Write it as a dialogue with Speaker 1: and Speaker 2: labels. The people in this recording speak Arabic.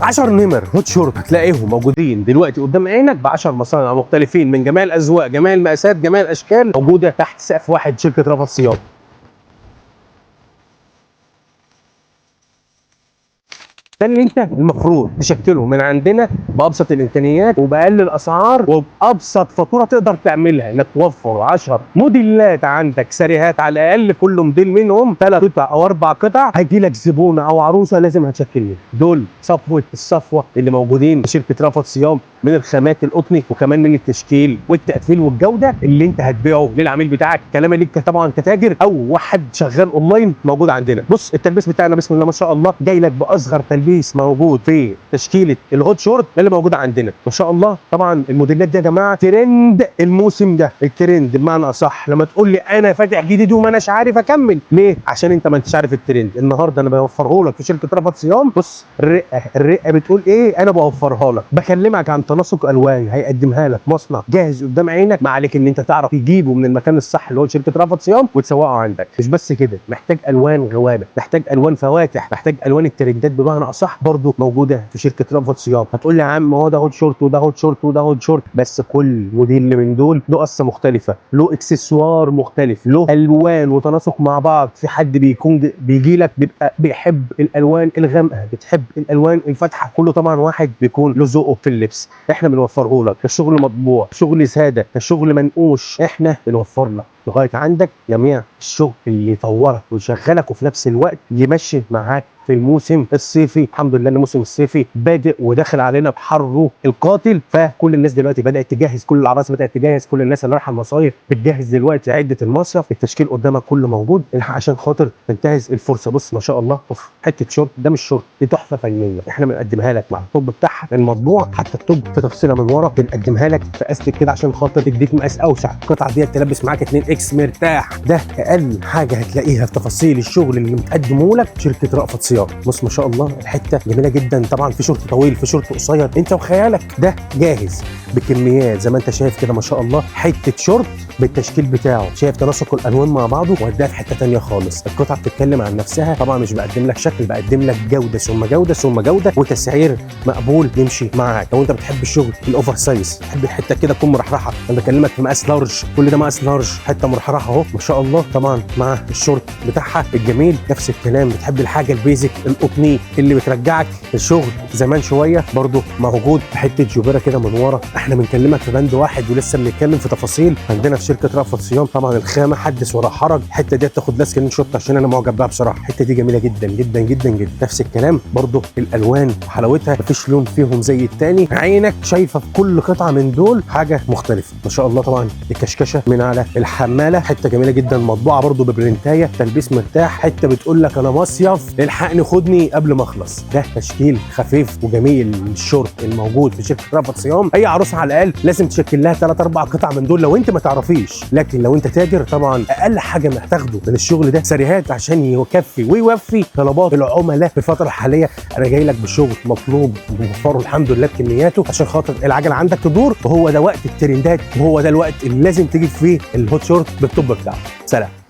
Speaker 1: 10 نمر هوت شورت هتلاقيهم موجودين دلوقتي قدام عينك ب 10 مصانع مختلفين من جميع الاذواق، جميع المقاسات، جميع الاشكال، موجوده تحت سقف واحد، شركه رفعت صيانه. ده اللي انت المفروض تشكله من عندنا بابسط الامكانيات وباقل الاسعار وبابسط فاتوره تقدر تعملها، انك توفر 10 موديلات عندك سريهات على الاقل، كل موديل منهم 3 قطع او 4 قطع، هيجي لك زبونه او عروسه لازم هتشكلها. دول صفوه الصفوه اللي موجودين في شركه رفعت صيام، من الخامات القطني وكمان من التشكيل والتقفيل والجوده اللي انت هتبيعه للعميل بتاعك. كلام ليك طبعا كتاجر او واحد شغال اونلاين موجود عندنا. بص التلبيس بتاعنا بسم الله ما شاء الله جاي لك باصغر تلبيس موجود في تشكيله الهوت شورت اللي موجوده عندنا ما شاء الله. طبعا الموديلات دي يا جماعه ترند الموسم ده، الترند بمعنى اصح. لما تقول لي انا فاتح جديد وما اناش عارف اكمل ليه، عشان انت ما انتش عارف الترند. النهارده انا بوفره لك في شركه رفعت صيام. بص الرقه بتقول ايه، انا بوفرها لك. بكلمك عن تناسق الوان هيقدمها لك مصنع جاهز قدام عينك، ما عليك ان انت تعرف تجيبه من المكان الصح اللي هو شركه رفعت صيام وتسوقه عندك. مش بس كده، محتاج الوان غوامه، محتاج الوان فواتح، محتاج الوان الترندات بمعنى اصح، برضه موجوده في شركه رفعت صيام. هتقول لي يا عم هو ده هوت شورت وده هوت شورت وده هوت شورت، بس كل موديل من دول له قصه مختلفه، له اكسسوار مختلف، له الوان وتناسق مع بعض. في حد بيكون بيجي لك بيبقى بيحب الالوان الغامقه، بتحب الالوان الفاتحه، كله طبعا واحد بيكون له ذوقه في اللبس. احنا بنوفره لك كشغل مطبوع، شغل ساده، كشغل منقوش، احنا بنوفر لك لغايه عندك جميع الشغل اللي يطورك ويشغلك وفي نفس الوقت يمشي معاك في الموسم الصيفي. الحمد لله ان الموسم الصيفي بادئ وداخل علينا بحره القاتل، فكل الناس دلوقتي بدات تجهز، كل العرايس بدات تجهز، كل الناس اللي رايحه المصايف بتجهز دلوقتي عده المصيف. التشكيل قدامك كله موجود، الحق عشان خاطر تنتهز الفرصه. بص ما شاء الله، اوف حته شورت، ده مش شورت، دي تحفه فنيه. احنا بنقدمها لك مع الطب بتاعها المطبوع، حتى الطب في تفصيله من ورا بنقدمها لك في استك كده عشان خاطر تديك مقاس اوسع. القطعه دي تلبس معاك 2 اكس مرتاح. ده اقل حاجه هتلاقيها في تفاصيل الشغل اللي متقدمه لك شركه رأفت صيام. بص ما شاء الله الحته جميله جدا. طبعا في شورت طويل، في شورت قصير، انت وخيالك. ده جاهز بكميات زي ما انت شايف كده ما شاء الله، حته شورت بالتشكيل بتاعه، شايف تناسق الالوان مع بعضه، وهداها في حته ثانيه خالص. القطعه بتتكلم عن نفسها. طبعا مش بقدم لك شكل، بقدم لك جوده ثم جوده ثم جوده، وتسعير مقبول يمشي معاك. لو انت بتحب الشغل الاوفر سايز، تحب الحته كده تكون مرحرحه، انا بكلمك في مقاس لارج، كل ده مقاس لارج، حته مرحرحه اهو ما شاء الله. طبعا مع الشورت بتاعها الجميل نفس الكلام. بتحب الحاجه البيزك القطني اللي بترجعك الشغل زمان شويه، برضو موجود في حته جوبره كده من ورا. احنا بنكلمك في بند واحد ولسه بنتكلم في تفاصيل عندنا في شركه رأفت صيام. طبعا الخامه حدث ولا حرج. الحته دي تاخد لها سكرين شوت عشان انا معجب بها بصراحه. الحته دي جميله جدا جدا جدا جدا. نفس الكلام برضو الالوان وحلاوتها، مفيش لون فيهم زي الثاني، عينك شايفه في كل قطعه من دول حاجه مختلفه ما شاء الله. طبعا الكشكشه من على الحماله حته جميله جدا، مطبوعه برضو ببرنتايه، تلبيس مرتاح، حته بتقول لك انا مصيف الحقني خدني قبل ما اخلص. ده تشكيل خفيف وجميل للشورت الموجود في شركه رأفت صيام. اي عروسه على الاقل لازم تشكل لها 3 4 قطع من دول لو انت ما تعرفيش. لكن لو انت تاجر طبعا اقل حاجه محتاجه من الشغل ده سريهات عشان يكفي ويوفي طلبات العملاء في الفتره الحاليه. انا جاي لك بشغل مطلوب وموفره الحمد لله بكمياته عشان خاطر العجله عندك تدور، وهو ده وقت الترندات، وهو ده الوقت اللي لازم تجيب فيه الهوت شورت بالطب بتاعه. سلام.